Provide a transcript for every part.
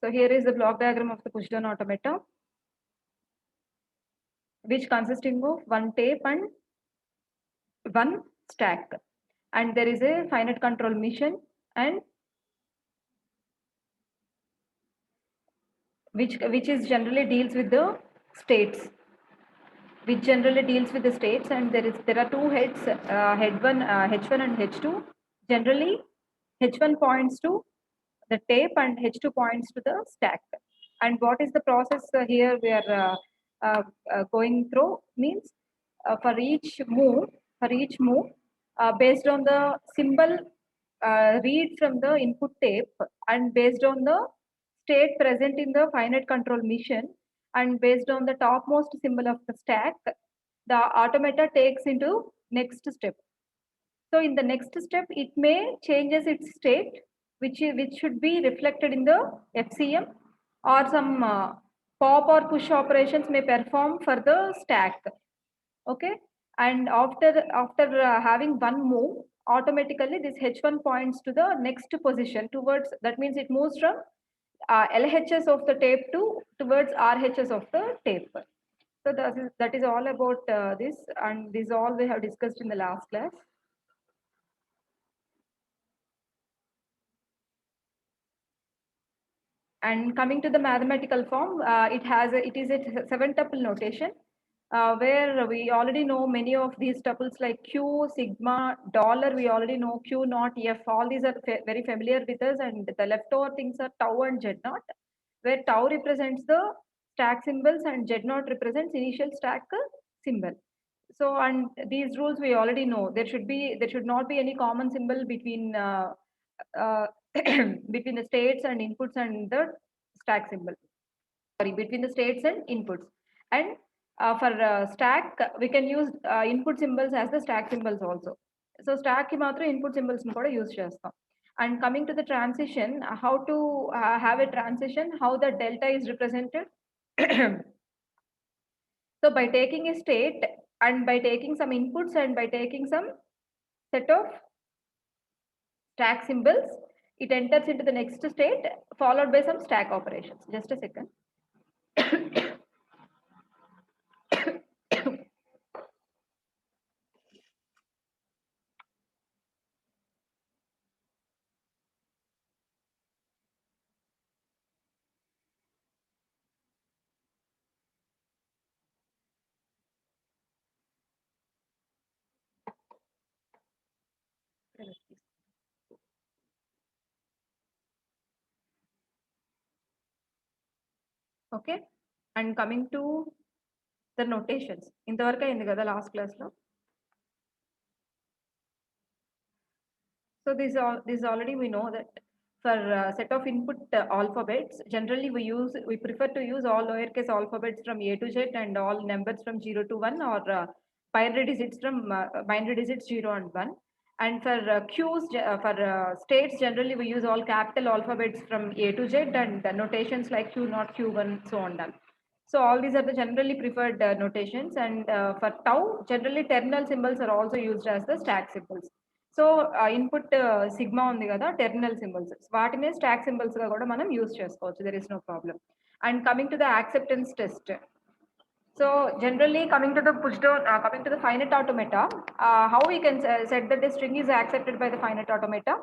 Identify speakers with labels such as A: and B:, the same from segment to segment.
A: So here is the block diagram of the push-down automata, which consisting of one tape and one stack, and there is a finite control mission, and which is generally deals with the states, and there are two heads, head one, H1 and H2. Generally, H1 points to the tape and H2 points to the stack. And what is the process here we are going through means, for each move, based on the symbol read from the input tape, and based on the state present in the finite control mission, and based on the topmost symbol of the stack, the automata takes into next step. So in the next step, it may changes its state, which should be reflected in the FCM, or some pop or push operations may perform for the stack. Okay, and after having one move, automatically this H1 points to the next position towards. That means it moves from LHS of the tape towards RHS of the tape. So that is all about this, and this all we have discussed in the last class. And coming to the mathematical form, it is a 7-tuple notation, where we already know many of these tuples like Q, sigma, dollar. We already know Q naught, F. All these are very familiar with us, and the leftover things are tau and Z naught, where tau represents the stack symbols and Z naught represents initial stack symbol. So, and these rules we already know. There should not be any common symbol between between the states and inputs and the stack symbol. Sorry, between the states and inputs. And for stack, we can use input symbols as the stack symbols also. So stack ki matra input symbols ni kuda use chestam. And coming to the transition, how to have a transition, how the delta is represented. So by taking a state, and by taking some inputs, and by taking some set of stack symbols, it enters into the next state, followed by some stack operations. Just a second. Okay, and coming to the notations. In the last class now. So this already we know that for set of input alphabets, generally we prefer to use all lowercase alphabets from A to Z, and all numbers from 0 to 1, or binary digits 0 and 1. And for states, generally we use all capital alphabets from A to Z, and notations like Q naught, Q1, so on done. So all these are the generally preferred notations, and for tau, generally terminal symbols are also used as the stack symbols. So input sigma undi kada, terminal symbols. Vaatine stack symbols ga kuda manam use chesukovachu. There is no problem. And coming to the acceptance test. So generally coming to the coming to the finite automata, how we can set that the string is accepted by the finite automata?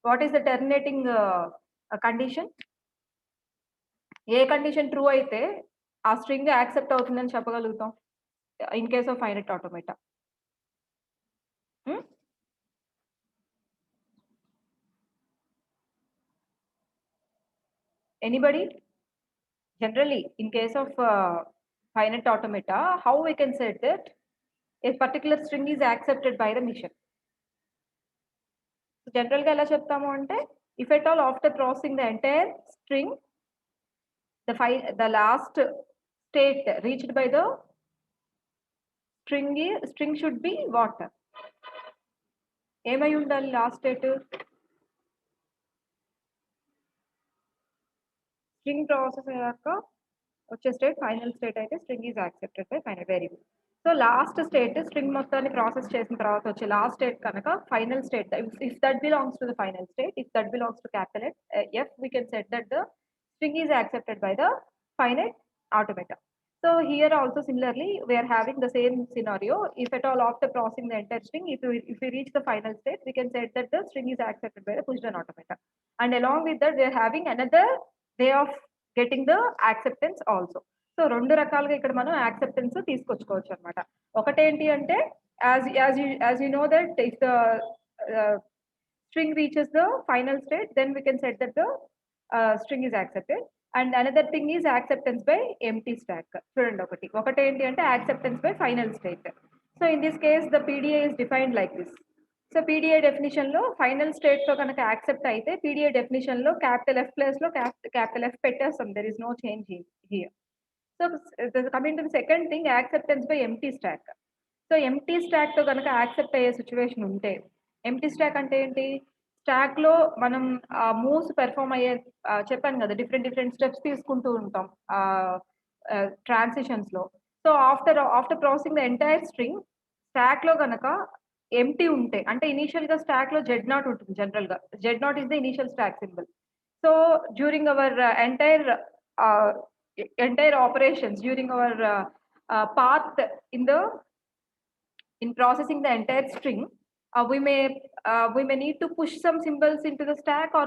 A: What is the terminating condition? A condition true aithe ఆ string accept అవుతుందని చెప్పగలుగుతాం in case of finite automata. Anybody? Generally, in case of finite automata, how we can set that a particular string is accepted by the mission? So general ga ela cheptamu ante, if at all after processing the entire string, the last state reached by the string should be what? ఏమై ఉండాలి last state? String process అయ్యాక వచ్చే state final state అయితే string is accepted by final variable. So last state string మొత్తాన్ని process చేసిన తర్వాత వచ్చే last state కనుక final state, if that belongs to the final state, if that belongs to capital F, we can set that the string is accepted by the finite automata. So here also similarly, we are having the same scenario. If at all after processing the entire string, if we reach the final state, we can say that the string is accepted by the push-down automata. And along with that, we are having another way of getting the acceptance also. So రెండు రకాలుగా ఇక్కడ మనం acceptance తీసుకొచ్చుకోవచ్చు అనమాట. ఒకటేంటి అంటే as you know that if the string reaches the final state, then we can set that the string is accepted. And another thing is acceptance by empty stack. చూడండి ఒకటేంటి అంటే acceptance by final state. So in this case, the PDA is defined like this. So PDA definition లో final state లో కనుక accept అయితే PDA definition లో capital F place లో capital F పెట్టేస్తాం. There is no change here. So coming to the second thing, acceptance by empty stack. So empty stock తో కనుక accept అయ్యే సిచ్యువేషన్ ఉంటే, ఎంటీ స్టాక్ అంటే ఏంటి, స్టాక్ లో మనం మూవ్స్ పెర్ఫార్మ్ అయ్యే చెప్పాను కదా, డిఫరెంట్ స్టెప్స్ తీసుకుంటూ ఉంటాం ట్రాన్సిషన్స్ లో. So after processing the entire string, stock లో కనుక ఎంటీ ఉంటే, అంటే ఇనిషియల్ గా స్టాక్ లో Z0 ఉంటుంది. జనరల్ గా Z0 is the initial stock symbol. So during hour entire operations, during our path in processing the entire string, we may need to push some symbols into the stack, or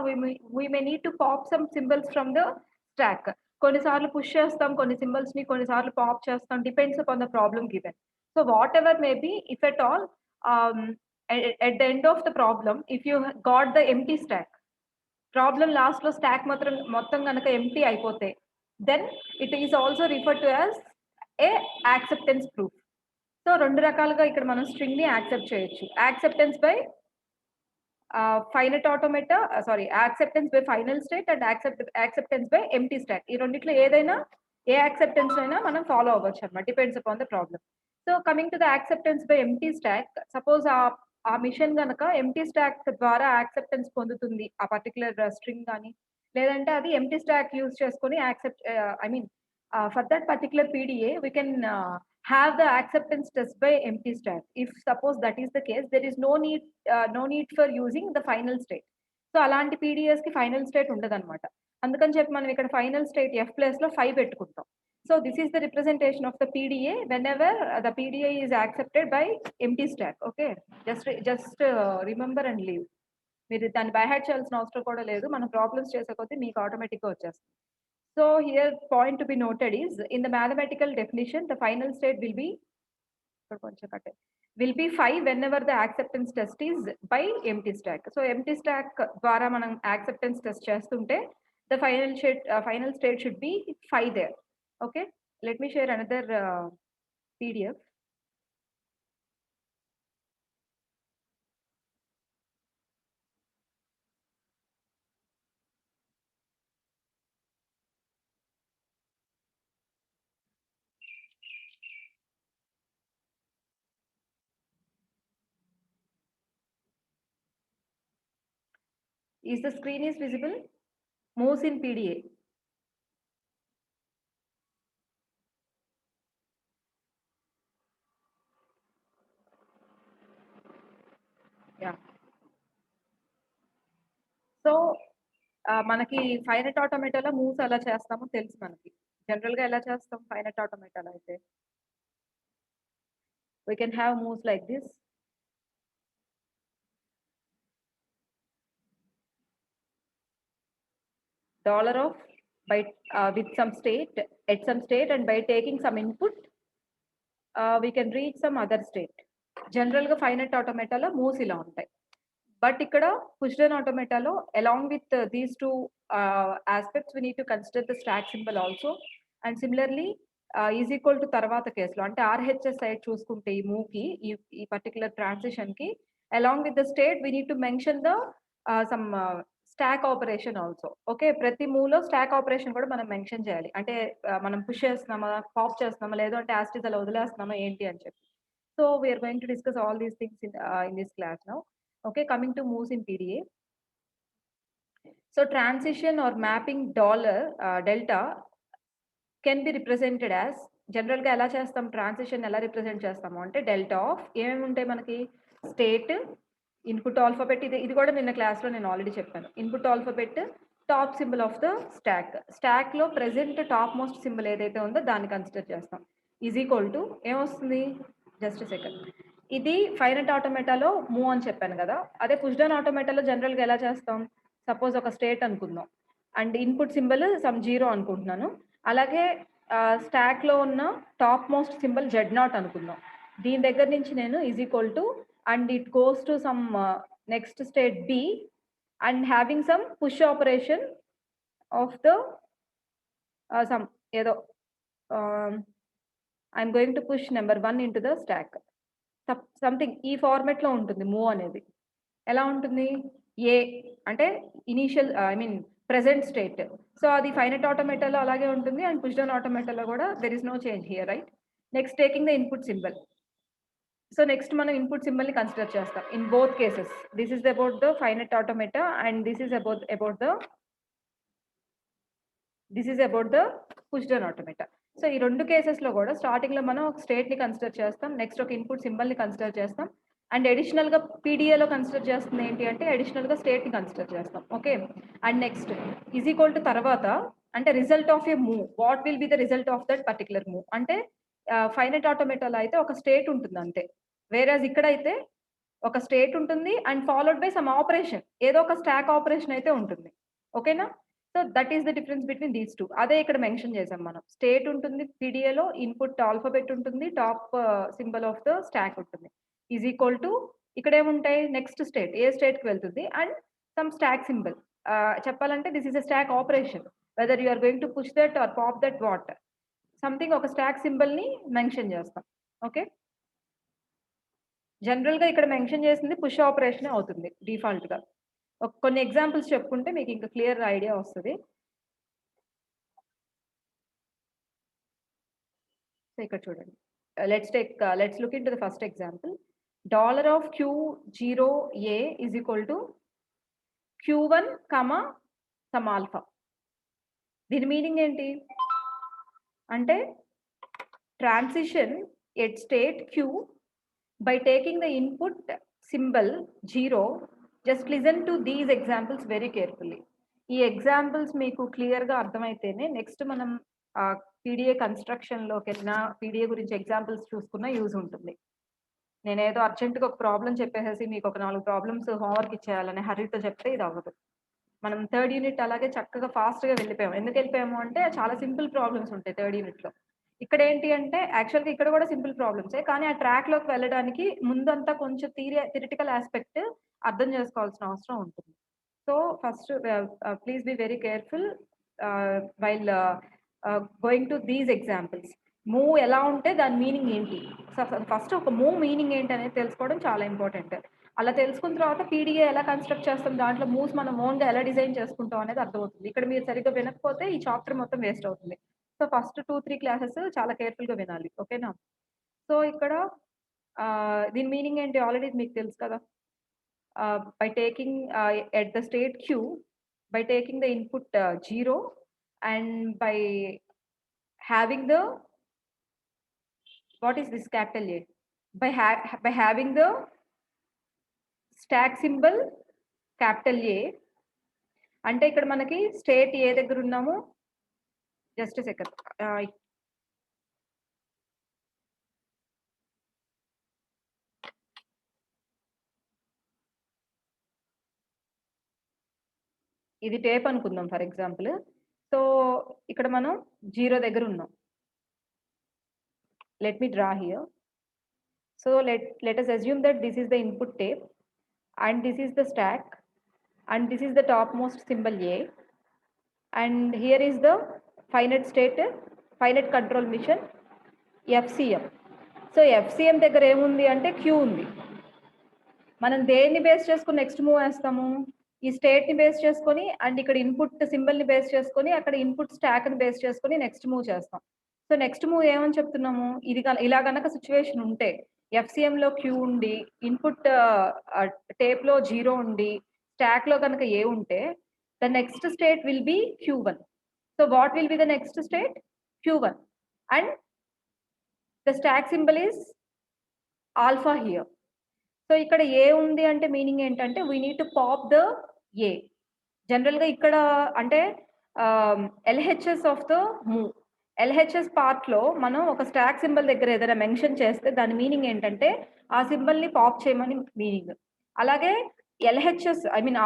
A: we may need to pop some symbols from the stack. కొన్నిసార్లు push చేస్తాం కొన్ని symbols ని, కొన్నిసార్లు pop చేస్తాం, depends upon the problem given. So what ever may be, if at all at the end of the problem, if you got the empty stack, problem last లో stock మొత్తం కనుక empty అయిపోతే, then it is also referred to as a acceptance proof. So రెండు రకాలుగా ఇక్కడ మనం string ని accept చేయొచ్చు. Acceptance by finite automata, acceptance by final state and acceptance by empty stock. ఈ రెండిట్లో ఏదైనా, ఏ యాక్సెప్టెన్స్ అయినా మనం ఫాలో అవ్వచ్చు అన్నమాట, depends upon the problem. So coming to the acceptance by empty stock, suppose ఆ మిషన్ కనుక ఎంటీ స్టాక్ ద్వారా యాక్సెప్టెన్స్ పొందుతుంది, ఆ పర్టికులర్ స్ట్రింగ్ కానీ, లేదంటే అది ఎంటీ స్టాక్ యూజ్ చేసుకొని accept, I mean for that particular PDA we can have the acceptance test by empty stack. If suppose that is the case, there is no need for using the final state. So అలాంటి PDAs కి final state ఉండదు అనమాట. అందుకని చెప్పి మనం ఇక్కడ final state F place లో 5 పెట్టుకుంటాం. So this is the representation of the PDA whenever the PDA is accepted by empty stack. Okay, just remember and leave. మీరు దాన్ని బై హార్ట్ చేయాల్సిన అవసరం కూడా లేదు. మనం ప్రాబ్లమ్స్ చేసే కొద్దీ మీకు ఆటోమేటిక్ గా వచ్చేస్తుంది. So here point to be noted is, in the mathematical definition, the final state will be 5 whenever the acceptance test is by empty stack. So empty stack ద్వారా మనం acceptance test చేస్తుంటే, the final state should be 5 there. Okay, let me share another PDF. Is the screen is visible? Moves in PDA. Yeah. So మనకి finite ఆటోమేటాలో moves ఎలా చేస్తామో తెలుసు మనకి. General గా ఎలా చేస్తాం ఫైనైట్ ఆటోమేటాలో అయితే, we can have moves like this. $of by with some state, at some state, and by taking some input, we can reach some other state. General గా ఫైనైట్ ఆటోమేటాలో మూవ్స్ ఇలా ఉంటాయి. బట్ ఇక్కడ push down ఆటోమేటాలో along with these two aspects, we need to consider the stack symbol also. And similarly is equal to తర్వాత కేసులో, అంటే RHS side చూసుకుంటే ఈ మూవ్ కి, ఈ పర్టికులర్ ట్రాన్సిషన్ కి along with the state we need to mention the some stock operation also. Okay, ప్రతి move లో స్టాక్ ఆపరేషన్ కూడా మనం మెన్షన్ చేయాలి. అంటే మనం పుష్ చేస్తున్నామా, పాప్ చేస్తున్నామా, లేదు అంటే యాస్టిస్ అలా వదిలేస్తున్నామా ఏంటి అని చెప్పి. So we're going to discuss all these things in this class now. Okay, coming to moves in PDA. So transition or mapping delta can be represented as, general ga ela chestam, transition ela represent chestamu ante delta of em unte manaki state, input alphabet, idi kuda ninna class lo nenu already cheppanu. Input alphabet, top symbol of the స్టాక్లో present top most symbol ఏదైతే ఉందో దాన్ని consider చేస్తాం. Is equal to ఏమొస్తుంది, just second, ఇది finite ఆటోమేటాలో move అని చెప్పాను కదా. అదే పుష్ డౌన్ ఆటోమేటాలో జనరల్గా ఎలా చేస్తాం, సపోజ్ ఒక స్టేట్ అనుకుందాం అండ్ ఇన్పుట్ సింబల్ సమ్ 0 అనుకుంటున్నాను. అలాగే స్టాక్లో ఉన్న టాప్ మోస్ట్ సింబల్ Z0 అనుకుందాం. దీని దగ్గర నుంచి నేను is equal to and it goes to some next state B and having some push operation of the some ఏదో I'm going to push number 1 into the stack. Something ఈ format లో ఉంటుంది move అనేది. ఎలా ఉంటుంది, ఏ అంటే ఇనీషియల్ ప్రెసెంట్ స్టేట్. సో అది ఫైనట్ ఆటోమేటాలో అలాగే ఉంటుంది అండ్ పుష్ డౌన్ ఆటోమేటాలో కూడా there is no change here, right. Next taking the input symbol. So next మనం ఇన్పుట్ సింబల్ ని కన్సిడర్ చేస్తాం in both cases. This is about the finite automata and this is about the push down automata. So ఈ రెండు cases లో కూడా starting లో మనం ఒక స్టేట్ ని కన్సిడర్ చేస్తాం, నెక్స్ట్ ఒక ఇన్పుట్ సింబల్ ని కన్సిడర్ చేస్తాం అండ్ అడిషనల్ గా పీడిఏలో కన్సిడర్ చేస్తుంది ఏంటి అంటే అడిషనల్ గా స్టేట్ ని కన్సిడర్ చేస్తాం. Okay, and next is equal to తర్వాత అంటే result of A move, what will be the result of that particular move. అంటే ఫైనట్ ఆటోమేటాలో అయితే ఒక స్టేట్ ఉంటుంది అంతే, వేరేజ్ ఇక్కడైతే ఒక స్టేట్ ఉంటుంది and followed by some operation, ఏదో ఒక స్టాక్ ఆపరేషన్ అయితే ఉంటుంది. ఓకేనా, so that is the difference between these two. అదే ఇక్కడ మెన్షన్ చేసాం మనం, స్టేట్ ఉంటుంది పీడిఏలో, ఇన్పుట్ ఆల్ఫాబెట్ ఉంటుంది, top symbol of the stack ఉంటుంది. ఈజ్ ఈక్వల్ టు ఇక్కడ ఏముంటాయి, నెక్స్ట్ స్టేట్ ఏ స్టేట్ కి వెళ్తుంది అండ్ సమ్ స్టాక్ సింబల్. చెప్పాలంటే this is a stack operation, whether you are going to push that are pop that what, something ఒక stock symbol ని mention చేస్తాం. ఓకే, జనరల్ గా ఇక్కడ మెన్షన్ చేసింది పుష్ ఆపరేషన్ అవుతుంది డిఫాల్ట్ గా. కొన్ని ఎగ్జాంపుల్స్ చెప్పుకుంటే మీకు ఇంకా క్లియర్ ఐడియా వస్తుంది. సో ఇక్కడ చూడండి, let's look in to the first example. $Q0A is equal to Q1, some alpha. దీని మీనింగ్ ఏంటి అంటే transition at state Q by taking the input symbol 0. Just listen to these examples very carefully. ఈ examples మీకు clear గా అర్థమైతేనే next మనం PDA construction లోకి వెళ్ళినా PDA గురించి ఎగ్జాంపుల్స్ చూసుకున్నా యూజ్ ఉంటుంది. నేనేదో అర్జెంటుగా ఒక ప్రాబ్లం చెప్పేసి మీకు ఒక 4 ప్రాబ్లమ్స్ హోంవర్క్ ఇచ్చేయాలని హరితో చెప్తే ఇది అవ్వదు. మనం థర్డ్ యూనిట్ అలాగే చక్కగా ఫాస్ట్ గా వెళ్ళిపోయాము. ఎందుకు వెళ్ళిపోయాము అంటే చాలా సింపుల్ ప్రాబ్లమ్స్ ఉంటాయి థర్డ్ యూనిట్ లో. ఇక్కడ ఏంటి అంటే యాక్చువల్గా ఇక్కడ కూడా సింపుల్ ప్రాబ్లమ్సే, కానీ ఆ ట్రాక్ లోకి వెళ్ళడానికి ముందంతా కొంచెం థియరిటికల్ ఆస్పెక్ట్ అర్థం చేసుకోవాల్సిన అవసరం ఉంటుంది. So first please be very careful while going to these examples. Move ఎలా ఉంటే దాని మీనింగ్ ఏంటి, ఫస్ట్ ఒక మూవ్ మీనింగ్ ఏంటి అనేది తెలుసుకోవడం చాలా ఇంపార్టెంట్. అలా తెలుసుకున్న తర్వాత పీడిఏ ఎలా కన్స్ట్రక్ట్ చేస్తాం, దాంట్లో మూవ్స్ మనం ఓన్ గా ఎలా డిజైన్ చేసుకుంటాం అనేది అర్థమవుతుంది. ఇక్కడ మీరు సరిగ్గా వినకపోతే ఈ చాప్టర్ మొత్తం వేస్ట్ అవుతుంది. సో ఫస్ట్ 2-3 క్లాసెస్ చాలా కేర్ఫుల్ గా వినాలి. ఓకేనా, సో ఇక్కడ దీని మీనింగ్ ఏంటి ఆల్రెడీ మీకు తెలుసు కదా. By taking at the state Q, by taking the input 0 and by having the, what is this capital A, by having the stack symbol capital A. అంటే ఇక్కడ మనకి స్టేట్ ఏ దగ్గర ఉన్నాము, జస్ట్ సెకండ్, ఇది టేప్ అనుకుందాం ఫర్ ఎగ్జాంపుల్. సో ఇక్కడ మనం 0 దగ్గర ఉన్నాం. Let me draw here. So let us assume that this is the input tape and this is the stack and this is the topmost symbol A and here is the finite state, finite control mission FCM. So FCM దగ్గర ఏముంది అంటే Q ఉంది. మనం దేన్ని base చేసుకుని next move వేస్తాము, ఈ state ని బేస్ చేసుకొని అండ్ ఇక్కడ ఇన్పుట్ సింబల్ ని బేస్ చేసుకొని అక్కడ ఇన్పుట్ స్టాక్ ని బేస్ చేసుకొని నెక్స్ట్ మూవ్ చేస్తాం. సో నెక్స్ట్ మూవ్ ఏమని చెప్తున్నాము, ఇది ఇలా గనక సిచ్యువేషన్ ఉంటే FCM లో Q ఉండి ఇన్పుట్ టేప్ లో 0 ఉండి స్టాక్ లో కనుక ఏ ఉంటే the next state will be Q1. So what will be the next state, Q1 and the stack symbol is alpha here. So ఇక్కడ ఏ ఉంది అంటే మీనింగ్ ఏంటంటే we need to pop the A. జనరల్‌గా ఇక్కడ అంటే LHS of the move. LHS పార్ట్‌లో మనం ఒక స్టాక్ సింబల్ దగ్గర ఏదైనా మెన్షన్ చేస్తే దాని మీనింగ్ ఏంటంటే, ఆ సింబల్‌ని పాప్ చేయమని మీనింగ్. అలాగే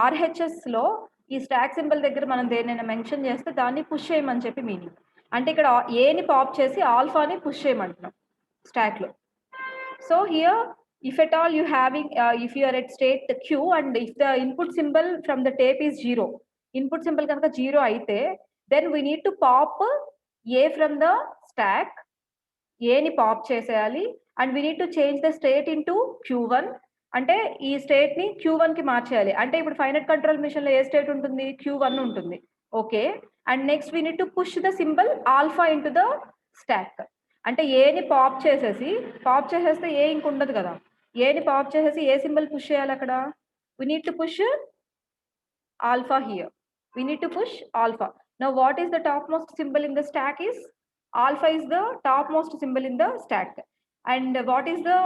A: ఆర్‌హెచ్‌ఎస్‌లో ఈ స్టాక్ సింబల్ దగ్గర మనం దేన్నైనా మెన్షన్ చేస్తే దాన్ని పుష్ చేయమని చెప్పి మీనింగ్. అంటే ఇక్కడ ఏని పాప్ చేసి ఆల్ఫాని పుష్ చేయమంటున్నాం స్టాక్‌లో. So here, if at all if you are at state Q and if the input symbol from the tape is 0, input symbol kanaka 0 aithe, then we need to pop A from the stack, A ni pop cheseyali, and we need to change the state into Q1. అంటే ఈ state ని Q1 కి మార్చేయాలి. అంటే ఇప్పుడు finite control machine లో ఏ state ఉంటుంది? Q1 ఉంటుంది. Okay. And next we need to push the symbol alpha into the stack. అంటే ఏని పాప్ చేసేస్తే ఏ ఇంక ఉండదు కదా. ఏని పాప్ చేసేసి ఏ సింబల్ పుష్ చేయాలి అక్కడ? We need to push alpha here. We need to push alpha. Now what is the topmost symbol in the stack is? Alpha is the topmost symbol in the stack. And what is the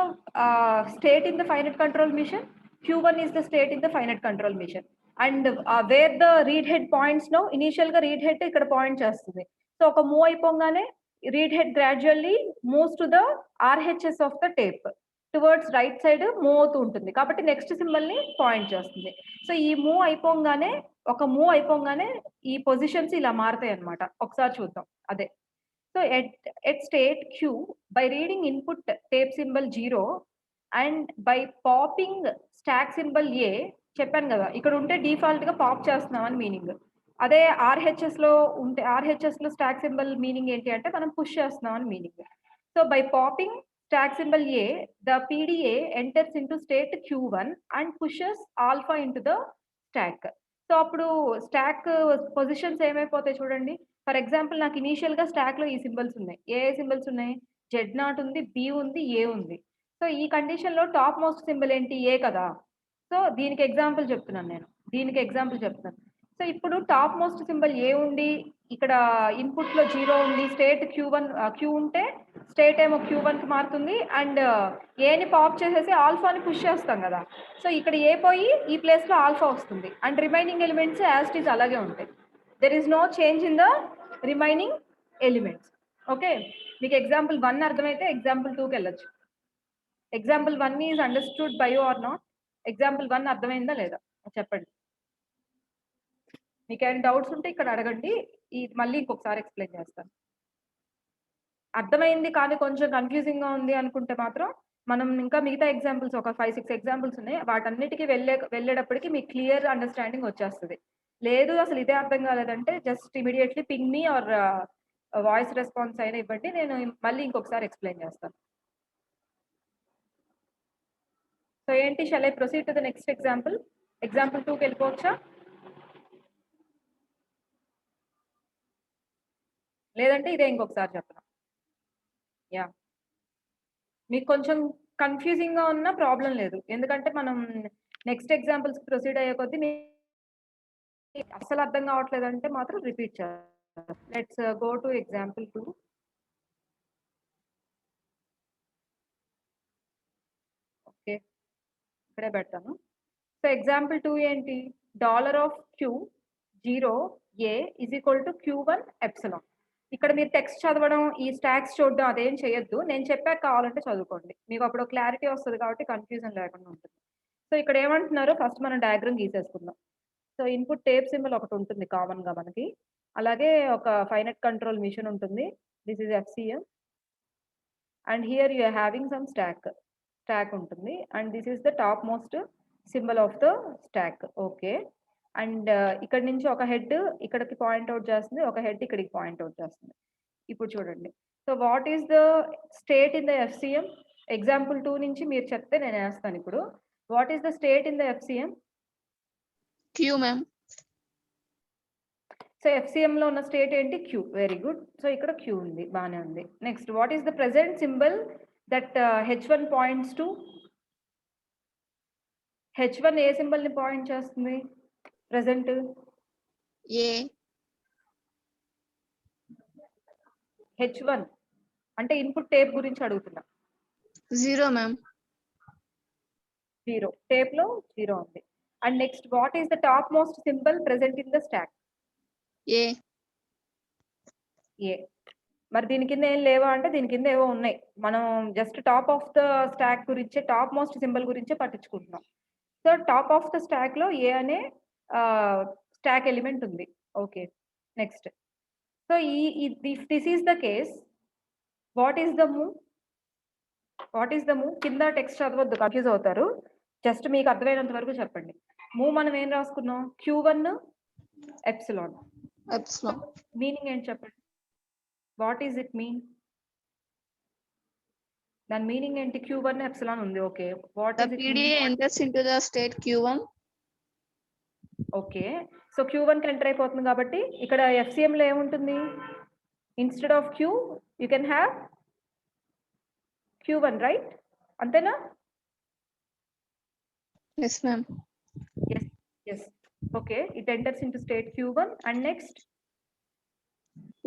A: state in the finite control mission? Q1 is the state in the finite control mission. And where the read head points now, initial ga read head ikkada point chestundi. So oka move ayipongane read head gradually moves to the RHS of the tape. Towards right side move అవుతూ ఉంటుంది. కాబట్టి next సింబల్‌ని point చేస్తుంది. So, ఈ move అయిపోంగానే ఈ positions ఇలా మారతాయన్నమాట. ఒకసారి చూద్దాం. అదే. So, at state Q by reading input tape symbol 0 and by popping stock symbol A చెప్పాను గదా! ఇక్కడ ఉంటే డిఫాల్ట్‌గా పాప్ చేస్తున్నాం అని మీనింగ్. అదే ఆర్‌హెచ్‌ఎస్‌లో స్టాక్ సింబల్ మీనింగ్ ఏంటి అంటే మనం పుష్ చేస్తున్నాం అని meaning. So, by popping stack symbol A, the PDA enters into state Q1 and pushes alpha into the stack. So, అప్పుడు స్టాక్ పొజిషన్స్ ఏమైపోతాయి చూడండి. ఫర్ ఎగ్జాంపుల్ నాకు ఇనీషియల్‌గా స్టాక్‌లో ఈ సింబల్స్ ఉన్నాయి. ఏ సింబల్స్ ఉన్నాయి? Z0 ఉంది, B ఉంది, A ఉంది. సో, ఈ కండిషన్‌లో టాప్ మోస్ట్ సింబల్ ఏంటి? ఏ కదా! సో, దీనికి ఎగ్జాంపుల్ చెప్తున్నాను. సో, ఇప్పుడు టాప్ మోస్ట్ సింబల్ ఏ ఉండి, ఇక్కడ ఇన్‌పుట్‌లో 0 ఉంది, స్టేట్ Q ఉంటే స్టేట్ ఏమో Q1కి మారుతుంది. అండ్ ఏని పాప్ చేసేసి ఆల్ఫాని పుష్ చేస్తాం గదా! సో, ఇక్కడ ఏ పోయి ఈ ప్లేస్‌లో ఆల్ఫా వస్తుంది. And remaining elements as it is అలాగే ఉంటాయి. There is no change in the remaining elements. Okay. మీకు ఎగ్జాంపుల్ 1 అర్థమైతే ఎగ్జాంపుల్ 2కెళ్ళొచ్చు. Example 1 is understood by you or not? Example 1 అర్థమైందా లేదా? చెప్పండి. మీకేమైనా డౌట్స్ ఉంటే ఇక్కడ అడగండి. ఇది మళ్ళీ ఇంకొకసారి ఎక్స్‌ప్లెయిన్ చేస్తాను. అర్థమైంది కానీ కొంచెం కన్‌ఫ్యూజింగ్‌గా ఉంది అనుకుంటే మాత్రం మనం ఇంకా మిగతా ఎగ్జాంపుల్స్ ఒక 5, 6 ఎగ్జాంపుల్స్ ఉన్నాయి. వాటన్నిటికి వెళ్ళేటప్పటికి మీకు క్లియర్ అండర్‌స్టాండింగ్ వచ్చేస్తది. లేదు అసలు ఇదే అర్థం కాలేదంటే just immediately ping me or voice response అయినా ఇవ్వండి. నేను మళ్ళీ ఇంకొకసారి ఎక్స్‌ప్లెయిన్ చేస్తాను. సో ఏంటి shall I proceed to the next example? Example 2కి వెళ్ళిపోవచ్చా? లేదంటే ఇదే ఇంకొకసారి చెప్పనా? యాహ్! మీకు కొంచెం కన్‌ఫ్యూజింగ్‌గా ఉన్నా ప్రాబ్లమ్ లేదు. ఎందుకంటే మనం నెక్స్ట్ ఎగ్జాంపుల్స్‌కి ప్రొసీడ్ అయ్యే కొద్దీ అస్సలు అర్థం కావట్లేదంటే మాత్రం రిపీట్ చేస్తాను. Let's go to example 2. Okay. ఇక్కడే పెడతాను. సో, ఎగ్జాంపుల్ 2 ఏంటి? $Q 0 A is equal to Q1 epsilon. ఇక్కడ మీరు టెక్స్ట్ చదవడం, ఈ స్టాక్స్ చూడడం అదేం చేయొద్దు. నేను చెప్పాక కావాలంటే చదువుకోండి. మీకు అప్పుడు క్లారిటీ వస్తది కాబట్టి కన్‌ఫ్యూజన్ లేకుండా ఉంటుంది. సో, ఇక్కడ ఏమంటున్నారో ఫస్ట్ మనం డయాగ్రామ్ గీసేసుకుందాం. సో, ఇన్‌పుట్ టేప్ సింబల్ ఒకటుంటుంది కామన్‌గా మనకి. అలాగే ఒక ఫైనైట్ కంట్రోల్ మెషిన్ ఉంటుంది. This is FCM. And here you are having some stack ఉంటుంది. And this is the top most symbol of the stack. Okay. And ఇక్కడి నుంచి ఒక హెడ్ ఇక్కడికి పాయింట్ ఔట్ చేస్తుంది. ఒక హెడ్ ఇక్కడికి పాయింట్ ఔట్ చేస్తుంది. ఇప్పుడు చూడండి. So, what is the state in the FCM? Example 2 నుంచి మీరు చెప్తే నేనేస్తాను ఇప్పుడు. What is the state in the FCM?
B: Q ma'am.
A: So, FCMలో ఉన్న స్టేట్ ఏంటి? Q. Very good. సో, ఇక్కడ Q ఉంది. బానే ఉంది. Next what is the present symbol that H1 points to? H1 ఏ సింబల్‌ని పాయింట్ చేస్తుంది? ప్రెజెంట్
B: ఏ.
A: H1 అంటే ఇన్‌పుట్ టేప్ గురించి అడుగుతున్నా.
B: 0 మ్యామ్.
A: 0 టేప్‌లో 0 ఉంది. And next, what is the topmost symbol present in the stack?
B: A.
A: ఏ. మరి దీని కింద ఏం లేవా అంటే దీని కింద ఏవో ఉన్నాయి. మనం just top of the stack గురించే, టాప్ మోస్ట్ సింబల్ గురించే పట్టించుకుంటున్నాం. So top of the stack లో ఏ అనే స్టాక్ ఎలిమెంట్ ఉంది. Okay, next. So if this is the case, what is the move? What is the move? కింద text చదవద్దు, confuse అవుతారు. జస్ట్ మీకు అర్థమైనంత వరకు చెప్పండి. మూవ్ మనం ఏం రాసుకున్నాం? Q1 epsilon.
B: Epsilon.
A: మీనింగ్ ఏంటి చెప్పండి? What is it mean? దాని మీనింగ్ ఏంటి? Q1 ఎప్సిలాన్ ఉంది. Okay, what
B: The
A: is it
B: PDA
A: mean?
B: enters into the state Q1.
A: Okay, so Q1 కి ఎంటర్ అయిపోతుంది కాబట్టి ఇక్కడ FCM లో ఏముంటుంది? Instead of Q you can have Q1, right? అంతేనా?
B: Yes, ma'am.
A: Yes, yes. Okay, it enters into state Q1 and next.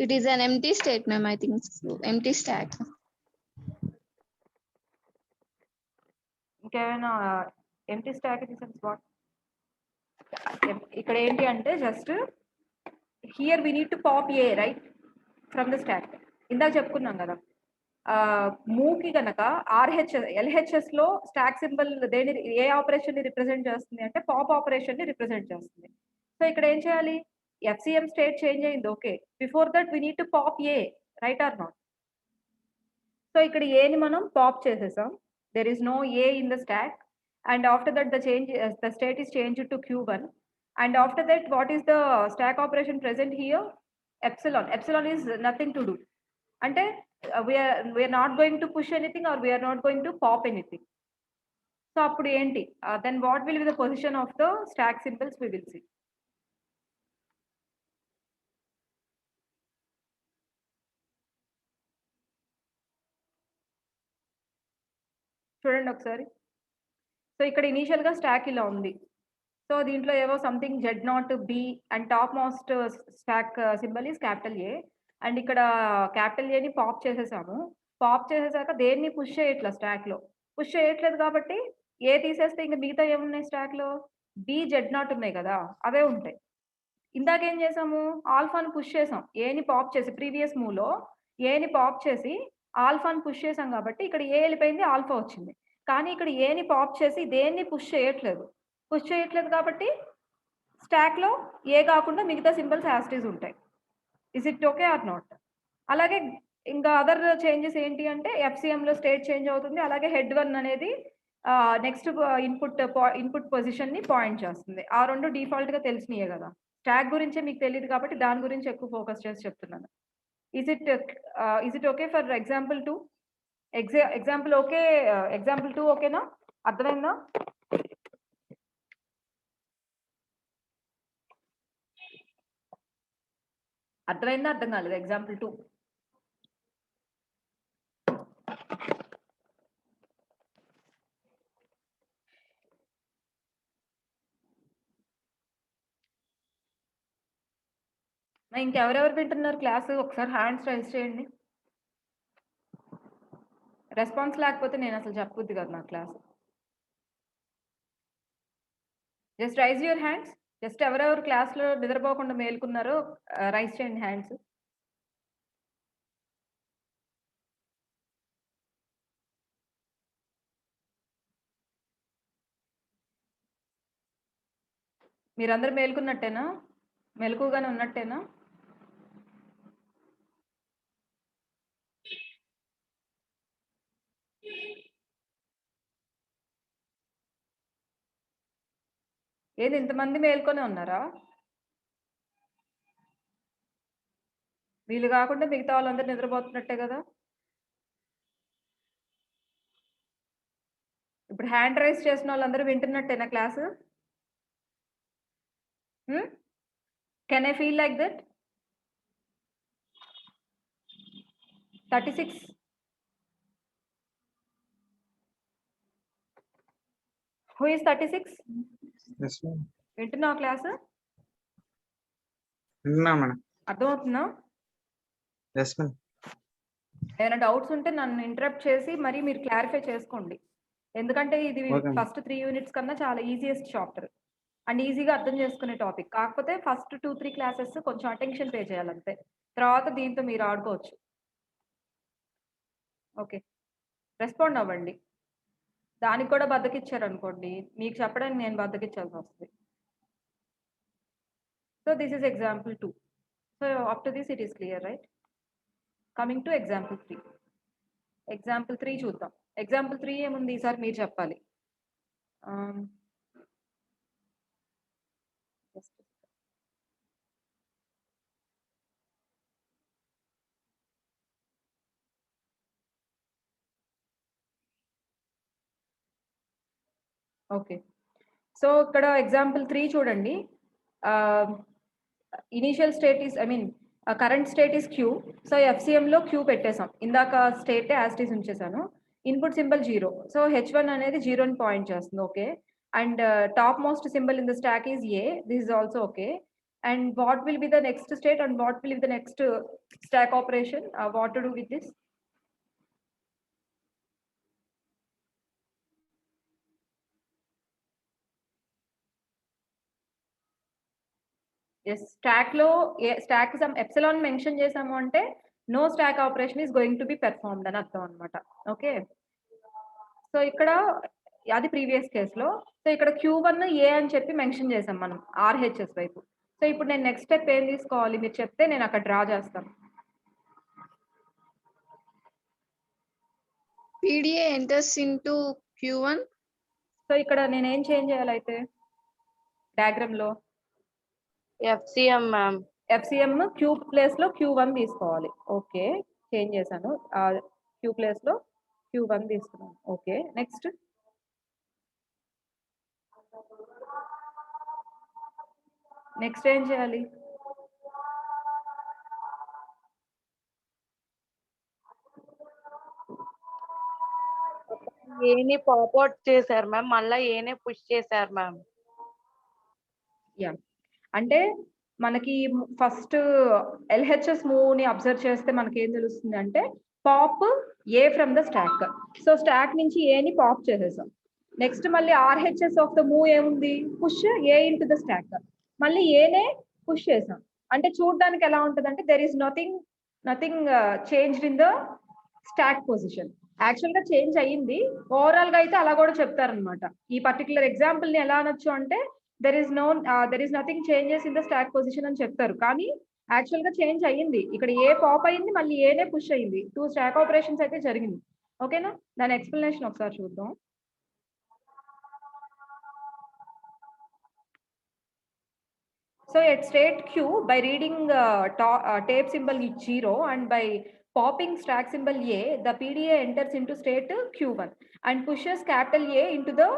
B: It is an empty state, ma'am. I think so. Empty stack.
A: ఇంకేమైనా empty stack in sense what? ఇక్కడ ఏంటి అంటే just here we need to pop A right from the stack. ఇందాక చెప్పుకున్నాం కదా, మూవ్కి కనుక LHS లో stock symbol దేని, ఏ ఆపరేషన్ ని రిప్రజెంట్ చేస్తుంది అంటే పాప్ ఆపరేషన్ ని రిప్రజెంట్ చేస్తుంది. సో ఇక్కడ ఏం చేయాలి? FCM స్టేట్ చేంజ్ అయింది. Okay, before that we need to pop A, right or not? So ఇక్కడ ఏని మనం పాప్ చేసేసాం. There is no A in the stack, and after that the state is changed to Q1, and after that what is the stack operation present here? Epsilon. Epsilon is nothing to do. Ante we are not going to push anything or we are not going to pop anything. So appudu enti? Then what will be the position of the stack symbols? We will see. చూడండి ఒకసారి. So ఇక్కడ initial గా stock ఇలా ఉంది. So దీంట్లో ఏవో something Z0 B and top most stock symbol is A, and ఇక్కడ A ని పాప్ చేసేసాము. పాప్ చేసేసాక దేన్ని పుష్ చేయట్లేదు, స్టాక్ లో పుష్ చేయట్లేదు కాబట్టి ఏ తీసేస్తే ఇంకా మిగతా ఏమున్నాయి స్టాక్ లో? B Z0 ఉన్నాయి కదా, అవే ఉంటాయి. ఇందాక ఏం చేసాము? ఆల్ఫాని పుష్ చేసాం, ఏని పాప్ చేసి, ప్రీవియస్ మూవ్ లో ఏని పాప్ చేసి ఆల్ఫాని పుష్ చేసాం కాబట్టి ఇక్కడ ఏ వెళ్ళిపోయింది, ఆల్ఫా వచ్చింది. కానీ ఇక్కడ ఏని పాప్ చేసి దేన్ని పుష్ చేయట్లేదు కాబట్టి స్టాక్ లో ఏ కాకుండా మిగతా సింబల్స్ యాస్టీస్ ఉంటాయి. Is it okay or not? అలాగే ఇంకా అదర్ చేంజెస్ ఏంటి అంటే FCM లో స్టేట్ చేంజ్ అవుతుంది. అలాగే హెడ్ 1 అనేది నెక్స్ట్ ఇన్పుట్ పొజిషన్ ని పాయింట్ చేస్తుంది. ఆ రెండు డిఫాల్ట్ గా తెలిసినాయే కదా. స్టాక్ గురించే మీకు తెలియదు కాబట్టి దాని గురించి ఎక్కువ ఫోకస్ చేసి చెప్తున్నాను. Is it okay for example 2? Example okay, example 2 ఓకేనా? అర్థమైందా? అర్థమైందా అర్థం కాలేదు? ఎగ్జాంపుల్ 2 ఇంకెవరెవరు వింటున్నారు క్లాస్? ఒకసారి హ్యాండ్స్ రైజ్ చేయండి. రెస్పాన్స్ లేకపోతే నేను అసలు చెప్పొద్దు కదా నా class. Just rise your hands. Just ఎవరెవరు క్లాస్లో నిద్రపోకుండా మేలుకున్నారో రైజ్ చేయండి హ్యాండ్స్. మీరందరూ మేలుకున్నట్టేనా? మెలకుగానే ఉన్నట్టేనా? ఏది ఇంతమంది మేల్కొనే ఉన్నారా? వీళ్ళు కాకుండా మిగతా వాళ్ళందరూ నిద్రపోతున్నట్టే కదా. ఇప్పుడు హ్యాండ్ రైజ్ చేసిన వాళ్ళందరూ వింటున్నట్టేనా class? Can I feel like that? 36. Who is 36?
C: Yes, ma'am.
A: వింటున్నావు క్లాసు?
C: వింటున్నా మేడం.
A: అర్థమవుతుందా?
C: Yes, ma'am.
A: ఏమైనా డౌట్స్ ఉంటే నన్ను ఇంటరప్ట్ చేసి మరి మీరు క్లారిఫై చేసుకోండి. ఎందుకంటే ఇది
C: Okay, ma'am.
A: ఫస్ట్ 3 యూనిట్స్ కన్నా చాలా ఈజియెస్ట్ చాప్టర్. అండ్ ఈజీగా అర్థం చేసుకునే టాపిక్. కాకపోతే ఫస్ట్ 2-3 క్లాసెస్ కొంచెం అటెన్షన్ పే చేయాలంతే. తర్వాత దీంతో మీరు ఆడుకోవచ్చు. ఓకే. రెస్పాండ్ అవ్వండి. దానికి కూడా బద్ధకిచ్చారనుకోండి, మీకు చెప్పడానికి నేను బద్ధకిచ్చాల్సొస్తది. So this is example 2. So up to this it is clear, right? Coming to example 3. Example 3 చూద్దాం. Example 3 ఏముంది ఈసారి మీరు చెప్పాలి. Just okay. సో ఇక్కడ ఎగ్జాంపుల్ 3 చూడండి. Initial state is current state is Q. So ఎఫ్‌సిఎంలో క్యూ పెట్టేసాం. ఇందాక స్టేటే యాజ్ ఇట్ ఈస్ ఉంచేసాను. Input symbol 0. సో H1 అనేది 0ని పాయింట్ చేస్తుంది. Okay. And top most symbol in the stack is A. This is also okay. And what will be the next state and what will be the next stack operation? What to do with this? Yes, stack some epsilon mention చేసాము అంటే no stack operation is going to be performed అని అర్థం అనమాట. Okay. So ఇక్కడ అది previous కేసులో. So ఇక్కడ Q1 A అని చెప్పి మెన్షన్ చేసాం మనం RHS వైపు. సో ఇప్పుడు నేను నెక్స్ట్ స్టెప్ ఏం తీసుకోవాలి మీరు చెప్తే నేను అక్కడ డ్రా చేస్తాను.
B: PDA enters into Q1.
A: So ఇక్కడ నేను ఏం చేంజ్ చేయాలి అయితే డయాగ్రామ్ లో?
D: FCM ma'am.
A: FCM Q place లో Q1 తీసుకోవాలి. ఓకే, చేంజ్ చేశాను. Q ప్లేస్ లో Q1 తీసుకున్నాను. ఓకే, నెక్స్ట్ ఏం చేయాలి?
D: ఏని పాప్అవుట్ చేశారు మ్యామ్, మళ్ళీ ఏనే పుష్ చేశారు మ్యామ్.
A: యా, అంటే మనకి ఫస్ట్ LHS మూవ్ ని అబ్జర్వ్ చేస్తే మనకి ఏం తెలుస్తుంది అంటే pop A from the stock. So stock నుంచి A ని పాప్ చేసేసాం. నెక్స్ట్ మళ్ళీ RHS ఆఫ్ ద మూవ్ ఏముంది? Push A into the stock. మళ్ళీ ఏనే పుష్ చేసాం. అంటే చూడడానికి ఎలా ఉంటుంది అంటే there is nothing changed in the stock position. Actual గా చేంజ్ అయ్యింది. ఓవరాల్ గా అయితే అలా కూడా చెప్తారనమాట. ఈ పర్టికులర్ ఎగ్జాంపుల్ ని ఎలా అనొచ్చు అంటే there is nothing changes in the stack position అని చెప్తారు. కానీ యాక్చువల్ గా చేంజ్ అయ్యింది. ఇక్కడ ఏ పాప్ అయింది, మళ్ళీ ఏనే పుష్ అయ్యింది. 2 స్టాక్ ఆపరేషన్స్ అయితే జరిగింది. ఓకేనా? దాని ఎక్స్ప్లెనేషన్ ఒకసారి చూద్దాం. So at state Q, by reading tape symbol 0 and by popping stack symbol A, the PDA enters into state Q1 and pushes capital A into the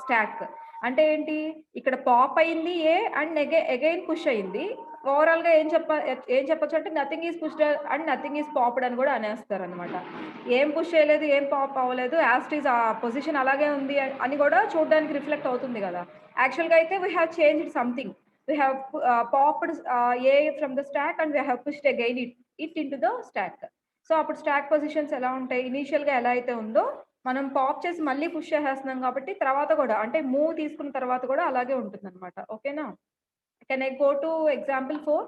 A: stack. అంటే ఏంటి? ఇక్కడ పాప్ అయింది A అండ్ అగైన్ పుష్ అయింది. Overall గా ఏం చెప్పొచ్చు అంటే nothing is pushed and nothing is popped అని కూడా అనేస్తారు అనమాట. ఏం పుష్ చేయలేదు, ఏం పాప్ అవ్వలేదు, యాజ్ ఈజ్ ఆ పొజిషన్ అలాగే ఉంది అని కూడా చూడడానికి రిఫ్లెక్ట్ అవుతుంది కదా. యాక్చువల్ గా అయితే we have changed something. We have popped A from the stack and we have pushed again it into the stack. So అప్పుడు స్టాక్ పొజిషన్స్ ఎలా ఉంటాయి? ఇనీషియల్ గా ఎలా అయితే ఉందో మనం పాప్ చేసి మళ్ళీ పుష్ చేసేస్తున్నాం కాబట్టి తర్వాత కూడా అంటే మూవ్ తీసుకున్న తర్వాత కూడా అలాగే ఉంటుంది అనమాట. ఓకేనా? Can I go to example 4?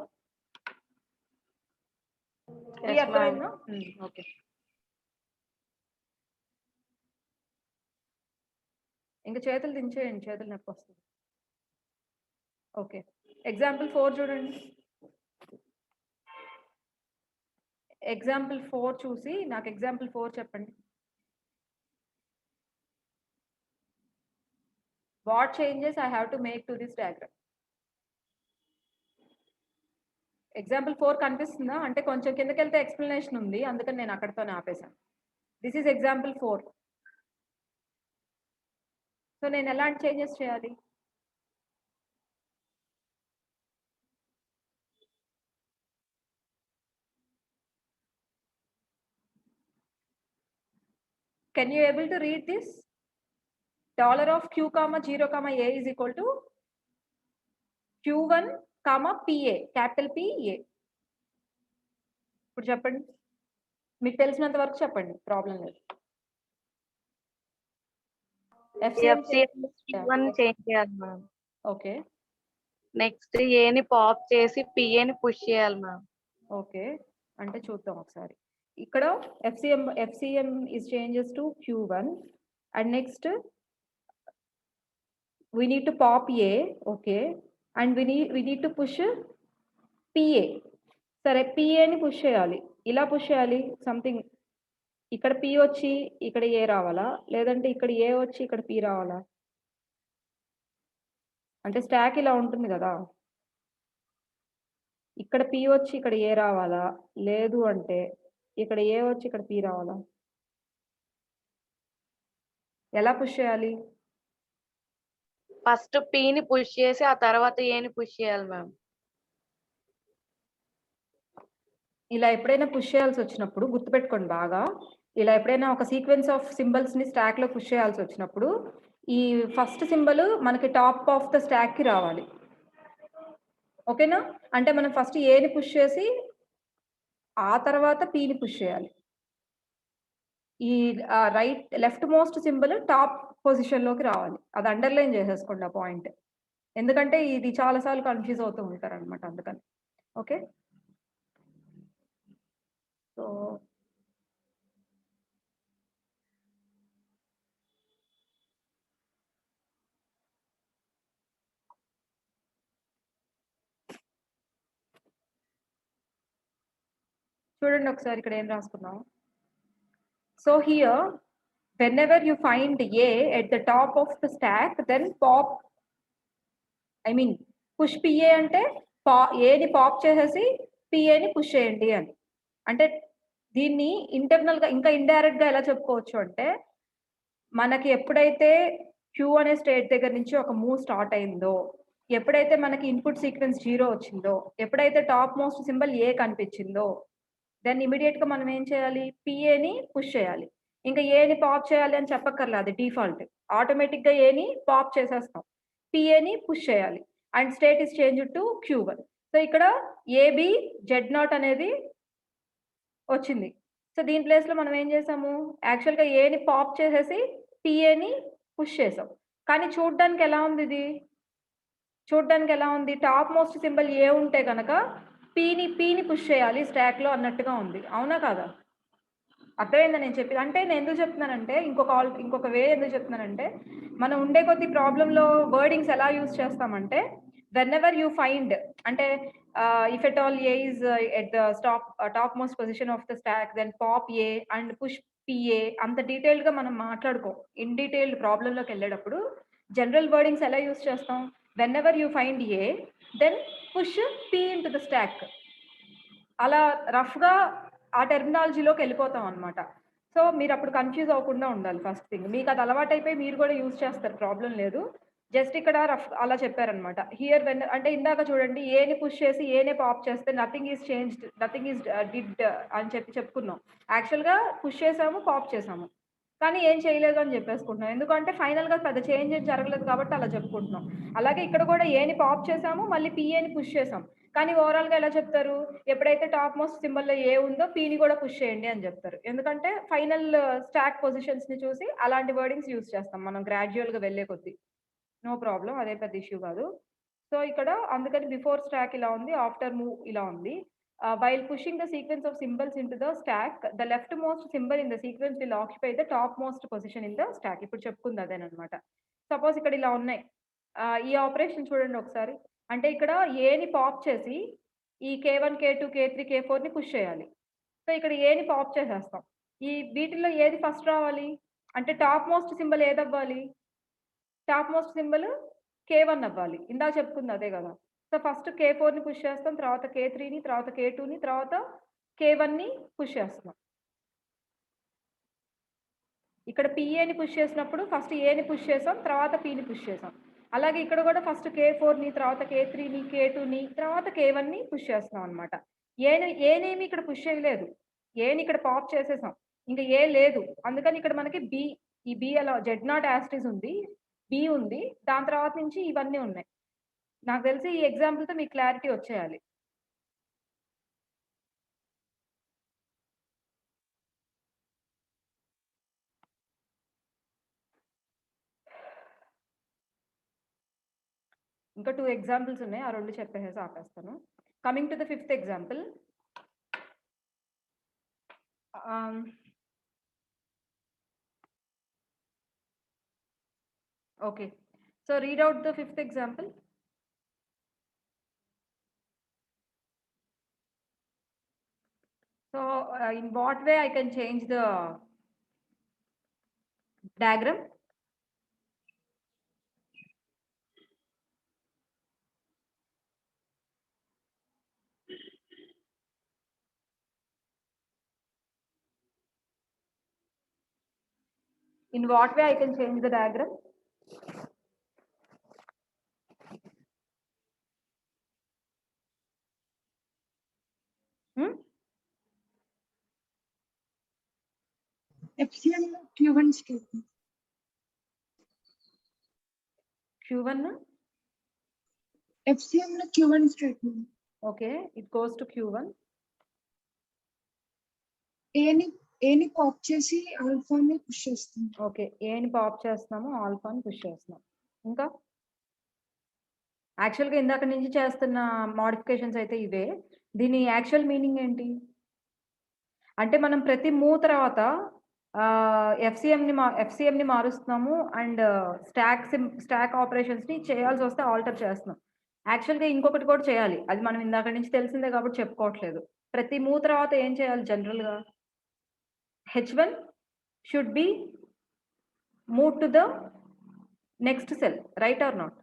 A: అర్థమైందా? ఓకే. ఇంకా చేతులు దించేయండి, చేతులు నొప్పి వస్తుంది. ఓకే, ఎగ్జాంపుల్ 4 చూడండి. ఎగ్జాంపుల్ 4 చూసి నాకు ఎగ్జాంపుల్ 4 చెప్పండి. What changes I have to make to this diagram? Example 4 కనిపిస్తుందా? అంటే కొంచెం కిందకి వెళ్తే ఎక్స్ప్లెనేషన్ ఉంది, అందుకని నేను అక్కడితోనే ఆపేశాను. This is example 4. సో నేను ఎలాంటి చేంజెస్ చేయాలి? Can you able to read this? Dollar of Q comma 0 comma A is equal to Q1 comma PA, capital PA. ఇప్పుడు చెప్పండి, మీకు తెలిసినంత వరకు చెప్పండి, ప్రాబ్లం లేదు. FCM
D: FCM P1 చేంజ్ చేయాలి మ్యామ్.
A: ఓకే.
D: నెక్స్ట్ ఏని పాప్ చేసి పిఏని పుష్ చేయాలి మ్యామ్.
A: ఓకే. అంటే చూద్దాం ఒకసారి. ఇక్కడ FCM is changes to Q1 and next we need to pop A, okay, and we need to push PA. సరే PAని పుష్ చేయాలి. ఇలా పుష్ చేయాలి సంథింగ్. ఇక్కడ P వచ్చి ఇక్కడ A రావాలా? లేదంటే ఇక్కడ A వచ్చి ఇక్కడ P రావాలా? అంటే స్టాక్ ఇలా ఉంటుంది కదా! ఇక్కడ P వచ్చి ఇక్కడ A రావాలా? లేదు అంటే ఇక్కడ A వచ్చి ఇక్కడ P రావాలా? ఎలా పుష్ చేయాలి?
D: ఫస్ట్ పిని పుష్ చేసి ఆ తర్వాత ఏని పుష్ చేయాలి మ్యామ్.
A: ఇలా ఎప్పుడైనా పుష్ చేయాల్సి వచ్చినప్పుడు గుర్తుపెట్టుకోండి బాగా. ఇలా ఎప్పుడైనా ఒక సీక్వెన్స్ ఆఫ్ సింబల్స్‌ని స్టాక్‌లో పుష్ చేయాల్సి వచ్చినప్పుడు ఈ ఫస్ట్ సింబల్ మనకి టాప్ ఆఫ్ ద స్టాక్‌కి రావాలి. ఓకేనా? అంటే మనం ఫస్ట్ ఏని పుష్ చేసి ఆ తర్వాత పిని పుష్ చేయాలి. ఈ లెఫ్ట్ మోస్ట్ సింబల్ టాప్ పొజిషన్‌లోకి రావాలి. అది అండర్‌లైన్ చేసేసుకోండి ఆ పాయింట్. ఎందుకంటే ఇది చాలా సార్లు కన్‌ఫ్యూజ్ అవుతూ ఉంటారనమాట అందుకని. ఓకే? సో చూడండి ఒకసారి ఇక్కడ ఏం రాసుకున్నాం. So here whenever you find A at the top of the stack, then push PA అంటే ఏని పాప్ చేసేసి PAని పుష్ చేయండి అని. అంటే దీన్ని ఇంటర్నల్‌గా ఇంకా ఇండైరెక్ట్‌గా ఎలా చెప్పుకోవచ్చు అంటే, మనకి ఎప్పుడైతే Q అనే స్టేట్ దగ్గర నుంచి ఒక మూవ్ స్టార్ట్ అయిందో, ఎప్పుడైతే మనకి ఇన్పుట్ సీక్వెన్స్ 0 వచ్చిందో, ఎప్పుడైతే టాప్ మోస్ట్ సింబల్ A కనిపించిందో, దెన్ ఇమ్మీడియేట్‌గా మనం ఏం చేయాలి? PAని పుష్ చేయాలి. ఇంకా ఏని పాప్ చేయాలి అని చెప్పక్కర్లే, అది డిఫాల్ట్. ఆటోమేటిక్‌గా ఏని పాప్ చేసేస్తాం. PAని పుష్ చేయాలి. And state is changed to Q1. So ఇక్కడ AB Z0 అనేది వచ్చింది. సో దీని ప్లేస్‌లో మనం ఏం చేసాము? యాక్చువల్‌గా ఏని పాప్ చేసేసి PAని పుష్ చేసాం. కానీ చూడ్డానికి ఎలా ఉంది ఇది? చూడ్డానికి ఎలా ఉంది? టాప్ మోస్ట్ సింబల్ ఏ ఉంటే గనక పీని పుష్ చేయాలి స్టాక్‌లో అన్నట్టుగా ఉంది. అవునా కాదా? అర్థమైందా నేను చెప్పేది? అంటే నేను ఎందుకు చెప్తున్నానంటే ఇంకొక వే ఎందుకు చెప్తున్నానంటే, మనం ఉండే కొద్ది ప్రాబ్లమ్‌లో వర్డింగ్స్ ఎలా యూజ్ చేస్తామంటే, వెనెవర్ యూ ఫైండ్ అంటే if at all A is at the top most position of the stack then pop A and push PA అంత డీటెయిల్డ్‌గా మనం మాట్లాడుకోం. ఇన్ డీటెయిల్డ్ ప్రాబ్లమ్‌లోకెళ్ళేటప్పుడు జనరల్ వర్డింగ్స్ ఎలా యూజ్ చేస్తాం? Whenever you find A then push P into the stack. అలా రఫ్‌గా ఆ టెర్మినాలజీలోకి వెళ్ళిపోతాం అనమాట. సో మీరప్పుడు కన్‌ఫ్యూజ్ అవ్వకుండా ఉండాలి ఫస్ట్ థింగ్. మీకది అలవాటైపోయి మీరు కూడా యూజ్ చేస్తారు, ప్రాబ్లమ్ లేదు. జస్ట్ ఇక్కడ అలా చెప్పారనమాట. హియర్ అంటే ఇందాక చూడండి, ఏని పుష్ చేసి ఏనే పాప్ చేస్తే nothing is changed, nothing is did అని చెప్పుకున్నాం. యాక్చువల్‌గా పుష్ చేసాము, పాప్ చేసాము. కానీ ఏం చేయలేదు అని చెప్పేసుకుంటున్నాం. ఎందుకంటే ఫైనల్‌గా పెద్ద చేంజ్ ఏం జరగలేదు కాబట్టి అలా చెప్పుకుంటున్నాం. అలాగే ఇక్కడ కూడా ఏని పాప్ చేసాము, మళ్ళీ పిఏని పుష్ చేసాం. కానీ ఓవరాల్‌గా ఎలా చెప్తారు? ఎప్పుడైతే టాప్ మోస్ట్ సింబల్‌లో ఏ ఉందో పీని కూడా పుష్ చేయండి అని చెప్తారు. ఎందుకంటే ఫైనల్ స్టాక్ పొజిషన్స్‌ని చూసి అలాంటి వర్డింగ్స్ యూజ్ చేస్తాం మనం గ్రాడ్యుయల్‌గా వెళ్ళే కొద్దీ. నో ప్రాబ్లమ్, అదే పెద్ద ఇష్యూ కాదు. సో ఇక్కడ అందుకని బిఫోర్ స్టాక్ ఇలా ఉంది, ఆఫ్టర్ మూవ్ ఇలా ఉంది. While pushing the sequence of symbols into the stack, the leftmost symbol in the sequence will occupy the topmost position in the stack. ఇప్పుడు చెప్పుకుంది అదేనమాట. సపోజ్ ఇక్కడ ఇలా ఉన్నాయి. ఈ ఆపరేషన్ చూడండి ఒకసారి. అంటే ఇక్కడ ఏని పాప్ చేసి ఈ K1, K2, K3, K4ని పుష్ చేయాలి. సో ఇక్కడ ఏని పాప్ చేసేస్తాం. ఈ వీటిల్లో ఏది ఫస్ట్ రావాలి? అంటే టాప్ మోస్ట్ సింబల్ ఏదవ్వాలి? టాప్ మోస్ట్ సింబల్ K1 అవ్వాలి. ఇందాక చెప్పుకుంది అదే గదా! సో ఫస్ట్ K4ని పుష్ చేస్తాం. తర్వాత K3ని, తర్వాత K2ని, తర్వాత K1ని పుష్ చేస్తున్నాం. ఇక్కడ PAని పుష్ చేసినప్పుడు ఫస్ట్ ఏని పుష్ చేసాం. తర్వాత Pని పుష్ చేసాం. అలాగే ఇక్కడ కూడా ఫస్ట్ K4ని, తర్వాత K3ని, K2ని, తర్వాత K1ని పుష్ చేస్తున్నాం అన్నమాట. ఏనేమి ఇక్కడ పుష్ చేయలేదు. ఏని ఇక్కడ పాప్ చేసేసాం. ఇంక ఏ లేదు. అందుకని ఇక్కడ మనకి ఈ B అలా Z0 యాస్టీస్ ఉంది. B ఉంది. దాని తర్వాత నుంచి ఇవన్నీ ఉన్నాయి. నాకు తెలిసి ఈ ఎగ్జాంపుల్‌తో మీకు క్లారిటీ వచ్చేయాలి. ఇంకా 2 ఎగ్జాంపుల్స్ ఉన్నాయి. ఆ 2 చెప్పేసి ఆపేస్తాను. Coming to the 5th example. Okay. So read out the 5th example. So in what way I can change the diagram? In what way I can change the diagram?
E: FCM Q1 statement.
A: Q1.
E: FCM Q1 statement.
A: Okay, it goes to Q1.
E: ఏని pop చేసి ఆల్ఫాని push చేస్తాం.
A: Okay, ఏని pop చేస్తున్నాము, ఆల్ఫాని push చేస్తున్నాం. ఇంకా యాక్చువల్గా ఇందాక నుంచి చేస్తున్న మోడిఫికేషన్స్ అయితే ఇవే. దీని యాక్చువల్ మీనింగ్ ఏంటి అంటే మనం ప్రతి మూవ్ తర్వాత ఎఫ్సిఎంని మారుస్తున్నాము అండ్ స్టాక్ ఆపరేషన్స్ని చేయాల్సి వస్తే ఆల్టర్ చేస్తున్నాం. యాక్చువల్గా ఇంకొకటి కూడా చేయాలి, అది మనం ఇందాక నుంచి తెలిసిందే కాబట్టి చెప్పుకోవట్లేదు. ప్రతి మూవ్ తర్వాత ఏం చేయాలి జనరల్గా? H1 should be moved to the next cell, right or not?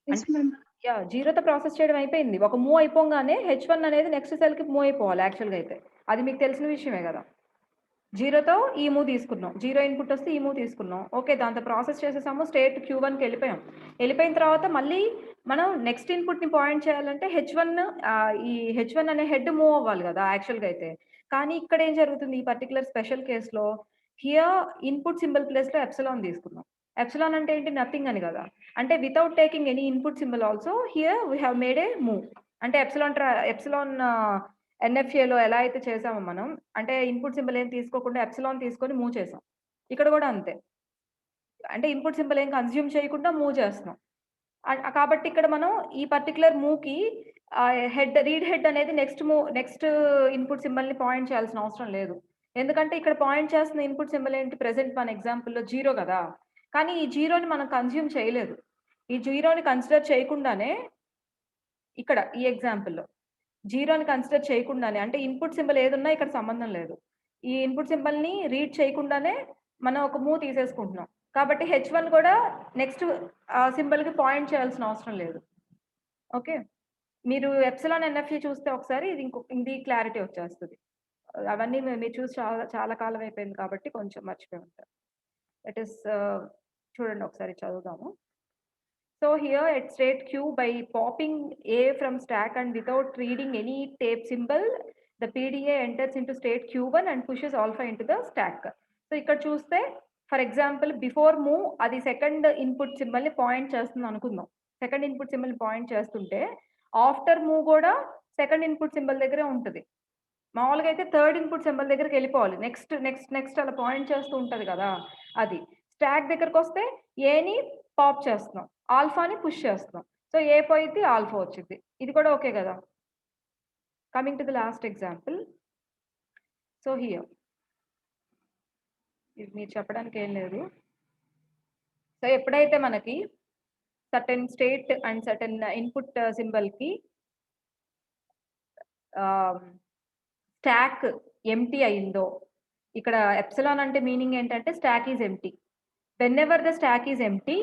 E: Yes, ma'am.
A: Yeah, జీరోతో ప్రాసెస్ చేయడం అయిపోయింది. ఒక మూవ్ అయిపోగానే H1 అనేది నెక్స్ట్ సెల్కి మూవ్ అయిపోవాలి. యాక్చువల్గా అయితే అది మీకు తెలిసిన విషయమే కదా. జీరోతో ఈ మూవ్ తీసుకున్నాం, జీరో ఇన్పుట్ వస్తే ఈ మూవ్ తీసుకున్నాం. ఓకే, దాంతో ప్రాసెస్ చేసేసాము, స్టేట్ Q1కి వెళ్ళిపోయిన తర్వాత మళ్ళీ మనం నెక్స్ట్ ఇన్పుట్ని పాయింట్ చేయాలంటే ఈ H1 అనే హెడ్ మూవ్ అవ్వాలి కదా యాక్చువల్గా అయితే. కానీ ఇక్కడ ఏం జరుగుతుంది ఈ పర్టికులర్ స్పెషల్ కేసులో? హియర్ ఇన్పుట్ సింబల్ ప్లేస్లో ఎప్సిలాన్ తీసుకున్నాం. ఎప్సిలాన్ అంటే ఏంటి? నథింగ్ అని కదా. అంటే without taking any input symbol also here we have made A move. అంటే ఎప్సిలాన్ ఎన్ఎఫ్ఏలో ఎలా అయితే చేసామో మనం, అంటే ఇన్పుట్ సింబల్ ఏం తీసుకోకుండా ఎప్సిలాన్ తీసుకొని మూవ్ చేసాం. ఇక్కడ కూడా అంతే, అంటే ఇన్పుట్ సింబల్ ఏం కన్స్యూమ్ చేయకుండా మూవ్ చేస్తున్నాం. కాబట్టి ఇక్కడ మనం ఈ పర్టికులర్ మూవ్కి రీడ్ హెడ్ అనేది నెక్స్ట్ ఇన్పుట్ సింబల్ని పాయింట్ చేయాల్సిన అవసరం లేదు. ఎందుకంటే ఇక్కడ పాయింట్ చేస్తున్న ఇన్పుట్ సింబల్ ఏంటి? ప్రెసెంట్ మన ఎగ్జాంపుల్లో 0 కదా. కానీ ఈ 0ని మనం కన్స్యూమ్ చేయలేదు. ఈ 0ని కన్సిడర్ చేయకుండానే ఇక్కడ ఈ ఎగ్జాంపుల్లో 0ని కన్సిడర్ చేయకుండానే, అంటే ఇన్పుట్ సింబల్ ఏదున్నా ఇక్కడ సంబంధం లేదు, ఈ ఇన్పుట్ సింబల్ని రీడ్ చేయకుండానే మనం ఒక మూవ్ తీసేసుకుంటున్నాం. కాబట్టి H1 కూడా నెక్స్ట్ సింబల్కి పాయింట్ చేయాల్సిన అవసరం లేదు. ఓకే, మీరు ఎప్సిలాన్ ఎన్ఎఫ్ఏ చూస్తే ఒకసారి ఇది క్లారిటీ వచ్చేస్తుంది. అవన్నీ మీరు చూసి చాలా కాలం అయిపోయింది కాబట్టి కొంచెం మర్చిపోయి ఉంటారు. దట్ ఈస్ చూడండి ఒకసారి చదువుదాము. So here at state Q by popping A from stack and without reading any tape symbol, the PDA enters into state Q1 and pushes alpha into the stack. So ఇక్కడ చూస్తే for example before move అది second input సింబల్ని point చేస్తుంది అనుకుందాం. Second input సింబల్ని point చేస్తుంటే after move కూడా second input symbol దగ్గరే ఉంటుంది. మామూలుగా అయితే థర్డ్ ఇన్పుట్ సింబల్ దగ్గరికి వెళ్ళిపోవాలి, నెక్స్ట్ అలా పాయింట్ చేస్తూ ఉంటుంది కదా. అది స్టాక్ దగ్గరకు వస్తే ఏని పాప్ చేస్తున్నాం, ఆల్ఫాని పుష్ చేస్తున్నాం. సో ఏ పోయిద్ది, ఆల్ఫా వచ్చింది. ఇది కూడా ఓకే కదా. Coming to the last example. So here ఇది మీరు చెప్పడానికి ఏం లేదు. సో ఎప్పుడైతే మనకి certain state and certain input సింబల్కి స్టాక్ ఎంటీ అయిందో, ఇక్కడ ఎప్సిలాన్ అంటే మీనింగ్ ఏంటంటే stack is empty. Whenever the stack is empty,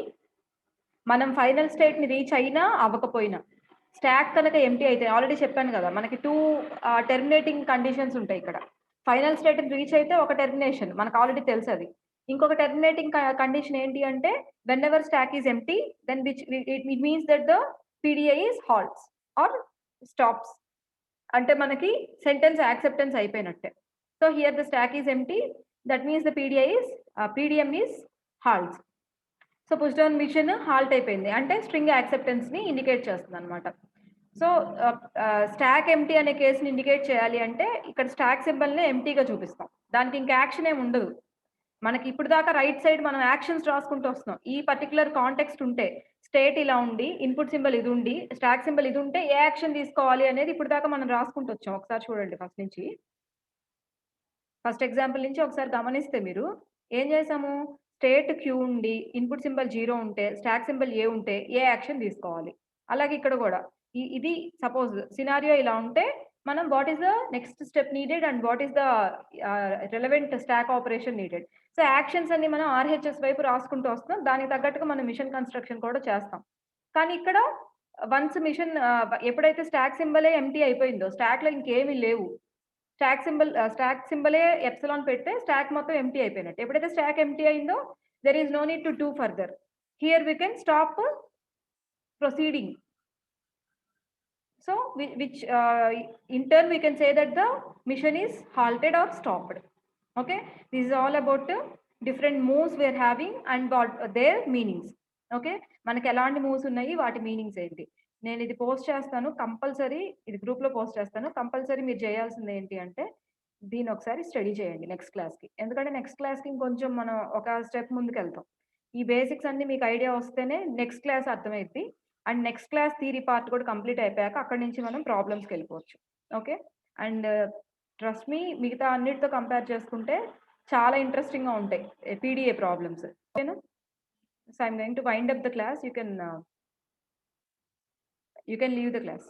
A: మనం ఫైనల్ స్టేట్ని రీచ్ అయినా అవ్వకపోయినా, స్టాక్ కనుక ఎంటీ అయితే, ఆల్రెడీ చెప్పాను కదా మనకి 2 టెర్మినేటింగ్ కండిషన్స్ ఉంటాయి ఇక్కడ. ఫైనల్ స్టేట్ని రీచ్ అయితే ఒక టెర్మినేషన్ మనకు ఆల్రెడీ తెలుసు అది. ఇంకొక టెర్మినేటింగ్ కండిషన్ ఏంటి అంటే whenever stack is empty then it means that the PDA is halts or stops. అంటే మనకి సెంటెన్స్ యాక్సెప్టెన్స్ అయిపోయినట్టే. So here the stack is empty, that means the PDM is halts. So push down machine halt అయిపోయింది అంటే string యాక్సెప్టెన్స్ని indicate చేస్తుంది అనమాట. So stock empty అనే కేసుని indicate చేయాలి అంటే ఇక్కడ స్టాక్ సింబల్ని ఎంటీగా చూపిస్తాం, దానికి ఇంకా యాక్షన్ ఏమి ఉండదు. మనకి ఇప్పుడు దాకా రైట్ సైడ్ మనం యాక్షన్స్ రాసుకుంటూ వస్తున్నాం. ఈ పర్టిక్యులర్ కాంటెక్స్ట్ ఉంటే స్టేట్ ఇలా ఉండి, ఇన్పుట్ సింబల్ ఇది ఉండి, స్టాక్ సింబల్ ఇది ఉంటే ఏ యాక్షన్ తీసుకోవాలి అనేది ఇప్పుడు దాకా మనం రాసుకుంటూ వచ్చాం. ఒకసారి చూడండి ఫస్ట్ నుంచి. ఫస్ట్ ఎగ్జాంపుల్ నుంచి ఒకసారి గమనిస్తే మీరు ఏం చేసాము? స్టేట్ క్యూ ఉండి, ఇన్పుట్ సింబల్ 0 ఉంటే, స్టాక్ సింబల్ ఏ ఉంటే ఏ యాక్షన్ తీసుకోవాలి. అలాగే ఇక్కడ కూడా ఇది సపోజ్ సినారియో ఇలా ఉంటే మనం what is the next step needed and what is the relevant stock operation needed. So actions అన్ని మనం ఆర్హెచ్ఎస్ వైపు రాసుకుంటూ వస్తున్నాం. దానికి తగ్గట్టుగా మనం మిషన్ కన్స్ట్రక్షన్ కూడా చేస్తాం. కానీ ఇక్కడ వన్స్ మిషన్ ఎప్పుడైతే స్టాక్ సింబలే ఎంప్టీ అయిపోయిందో, స్టాక్‌లో ఇంకేమీ లేవు. స్టాక్ సింబలే ఎప్సిలాన్ పెడితే స్టాక్ మొత్తం ఎంప్టీ అయిపోయినట్టు. ఎప్పుడైతే స్టాక్ ఎంప్టీ అయిందో there is no need to do further. Here we can stop proceeding. So which in turn we can say that the mission is halted or stopped. Okay, this is all about the different moves we are having and what their meanings. Okay, మనకి ఎలాంటి moves ఉన్నాయి, వాటి meanings ఏంటి. నేను ఇది post చేస్తాను compulsory, ఇది group లో పోస్ట్ చేస్తాను కంపల్సరీ. మీరు చేయాల్సింది ఏంటి అంటే దీన్ని ఒకసారి స్టడీ చేయండి నెక్స్ట్ క్లాస్ కి. ఎందుకంటే నెక్స్ట్ క్లాస్ కి ఇంకొంచెం మనం ఒక స్టెప్ ముందుకు వెళ్తాం. ఈ బేసిక్స్ అన్ని మీకు ఐడియా వస్తేనే నెక్స్ట్ క్లాస్ అర్థమైద్ది. And next class theory part కూడా కంప్లీట్ అయిపోయాక అక్కడి నుంచి మనం ప్రాబ్లమ్స్కి వెళ్ళిపోవచ్చు. ఓకే, అండ్ ట్రస్ట్ మీ మిగతా అన్నిటితో కంపేర్ చేసుకుంటే చాలా ఇంట్రెస్టింగ్గా ఉంటాయి పీడిఏ ప్రాబ్లమ్స్. ఓకేనా? So I'm going to wind up the class. You can leave the class.